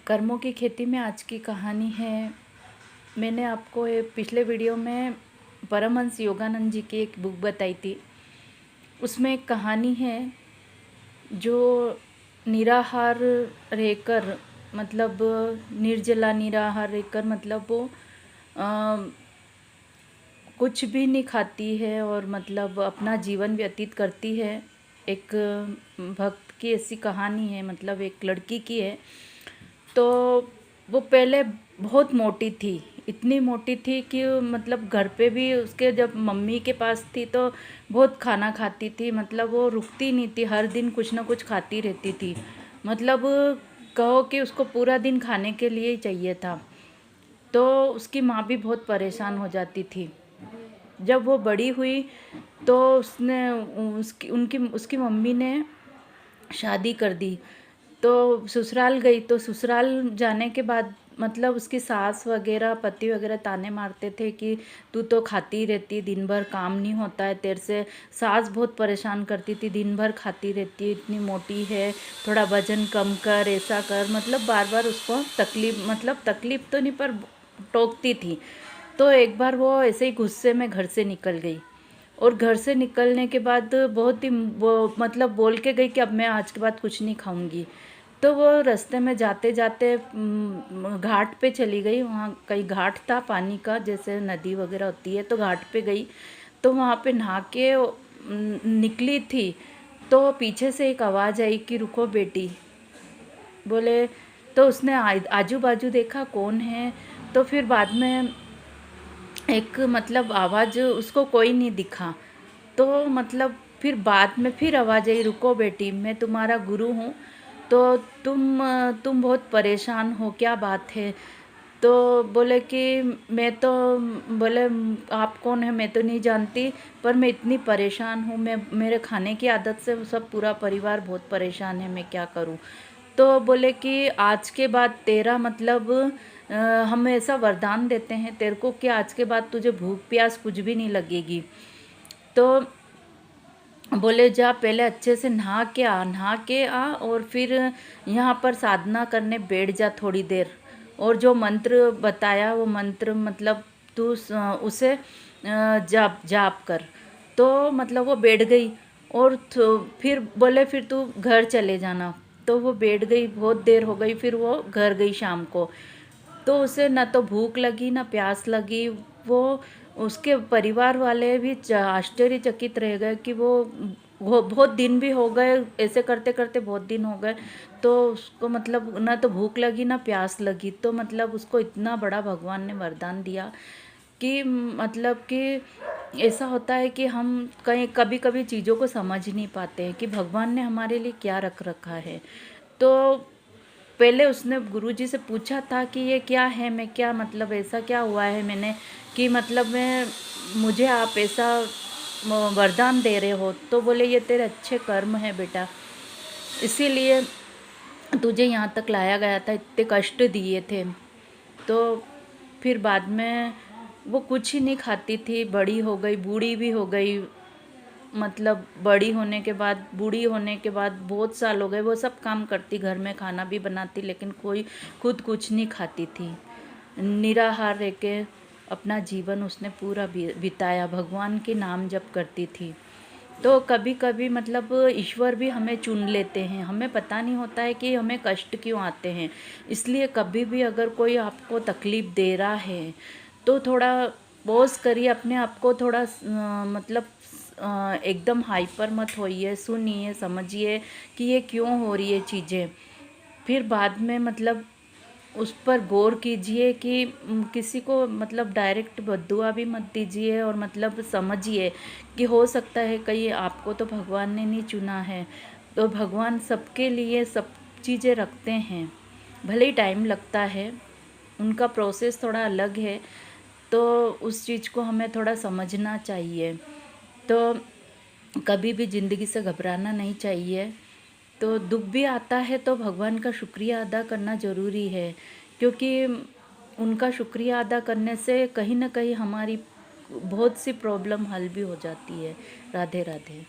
कर्मों की खेती में आज की कहानी है। मैंने आपको एक पिछले वीडियो में परमहंस योगानंद जी की एक बुक बताई थी। उसमें एक कहानी है जो निराहार रहकर मतलब निर्जला निराहार रहकर मतलब वो कुछ भी नहीं खाती है और मतलब अपना जीवन व्यतीत करती है। एक भक्त की ऐसी कहानी है, मतलब एक लड़की की है। तो वो पहले बहुत मोटी थी, इतनी मोटी थी कि मतलब घर पे भी उसके जब मम्मी के पास थी तो बहुत खाना खाती थी, मतलब वो रुकती नहीं थी, हर दिन कुछ ना कुछ खाती रहती थी। मतलब कहो कि उसको पूरा दिन खाने के लिए ही चाहिए था। तो उसकी माँ भी बहुत परेशान हो जाती थी। जब वो बड़ी हुई तो उसकी मम्मी ने शादी कर दी। तो ससुराल गई, तो ससुराल जाने के बाद मतलब उसकी सास वगैरह पति वगैरह ताने मारते थे कि तू तो खाती रहती, दिन भर काम नहीं होता है तेरे से। सास बहुत परेशान करती थी, दिन भर खाती रहती है, इतनी मोटी है, थोड़ा वजन कम कर, ऐसा कर, मतलब बार बार उसको तकलीफ तो नहीं पर टोकती थी। तो एक बार वो ऐसे ही गुस्से में घर से निकल गई और घर से निकलने के बाद बहुत ही वो मतलब बोल के गई कि अब मैं आज के बाद कुछ नहीं खाऊंगी। तो वो रास्ते में जाते जाते घाट पे चली गई। वहाँ कहीं घाट था पानी का, जैसे नदी वगैरह होती है, तो घाट पे गई। तो वहाँ पे नहा के निकली थी तो पीछे से एक आवाज़ आई कि रुको बेटी, बोले। तो उसने आजू बाजू देखा कौन है। तो फिर बाद में एक मतलब आवाज़, उसको कोई नहीं दिखा। तो मतलब फिर बाद में फिर आवाज़ आई, रुको बेटी, मैं तुम्हारा गुरु हूँ। तो तुम बहुत परेशान हो, क्या बात है? तो बोले कि मैं तो, बोले आप कौन है मैं तो नहीं जानती, पर मैं इतनी परेशान हूँ, मैं मेरे खाने की आदत से सब पूरा परिवार बहुत परेशान है, मैं क्या करूँ? तो बोले कि आज के बाद तेरा मतलब हम ऐसा वरदान देते हैं तेरे को कि आज के बाद तुझे भूख प्यास कुछ भी नहीं लगेगी। तो बोले जा पहले अच्छे से नहा के आ और फिर यहाँ पर साधना करने बैठ जा थोड़ी देर। और जो मंत्र बताया वो मंत्र मतलब तू उसे जाप जाप कर। तो मतलब वो बैठ गई और फिर बोले फिर तू घर चले जाना। तो वो बैठ गई, बहुत देर हो गई, फिर वो घर गई शाम को। तो उसे ना तो भूख लगी ना प्यास लगी। वो उसके परिवार वाले भी आश्चर्यचकित रह गए कि वो बहुत दिन भी हो गए, ऐसे करते करते बहुत दिन हो गए। तो उसको मतलब ना तो भूख लगी ना प्यास लगी। तो मतलब उसको इतना बड़ा भगवान ने वरदान दिया कि मतलब कि ऐसा होता है कि हम कहीं कभी कभी चीज़ों को समझ नहीं पाते हैं कि भगवान ने हमारे लिए क्या रख रखा है। तो पहले उसने गुरुजी से पूछा था कि ये क्या है, मैं क्या मतलब ऐसा क्या हुआ है मैंने कि मतलब मैं मुझे आप ऐसा वरदान दे रहे हो। तो बोले ये तेरे अच्छे कर्म है बेटा, इसीलिए तुझे यहाँ तक लाया गया था, इतने कष्ट दिए थे। तो फिर बाद में वो कुछ ही नहीं खाती थी, बड़ी हो गई, बूढ़ी भी हो गई। मतलब बूढ़ी होने के बाद बहुत साल हो गए, वो सब काम करती, घर में खाना भी बनाती, लेकिन कोई खुद कुछ नहीं खाती थी। निराहार रह के अपना जीवन उसने पूरा बिताया, भगवान के नाम जप करती थी। तो कभी कभी मतलब ईश्वर भी हमें चुन लेते हैं, हमें पता नहीं होता है कि हमें कष्ट क्यों आते हैं। इसलिए कभी भी अगर कोई आपको तकलीफ़ दे रहा है तो थोड़ा पॉज़ करिए, अपने आप को थोड़ा मतलब एकदम हाइपर मत होइए, सुनिए समझिए कि ये क्यों हो रही है चीज़ें। फिर बाद में मतलब उस पर गौर कीजिए कि किसी को मतलब डायरेक्ट बद्दुआ भी मत दीजिए और मतलब समझिए कि हो सकता है कहीं आपको तो भगवान ने नहीं चुना है। तो भगवान सबके लिए सब चीज़ें रखते हैं, भले ही टाइम लगता है, उनका प्रोसेस थोड़ा अलग है। तो उस चीज़ को हमें थोड़ा समझना चाहिए। तो कभी भी ज़िंदगी से घबराना नहीं चाहिए। तो दुख भी आता है तो भगवान का शुक्रिया अदा करना ज़रूरी है, क्योंकि उनका शुक्रिया अदा करने से कहीं ना कहीं हमारी बहुत सी प्रॉब्लम हल भी हो जाती है। राधे राधे।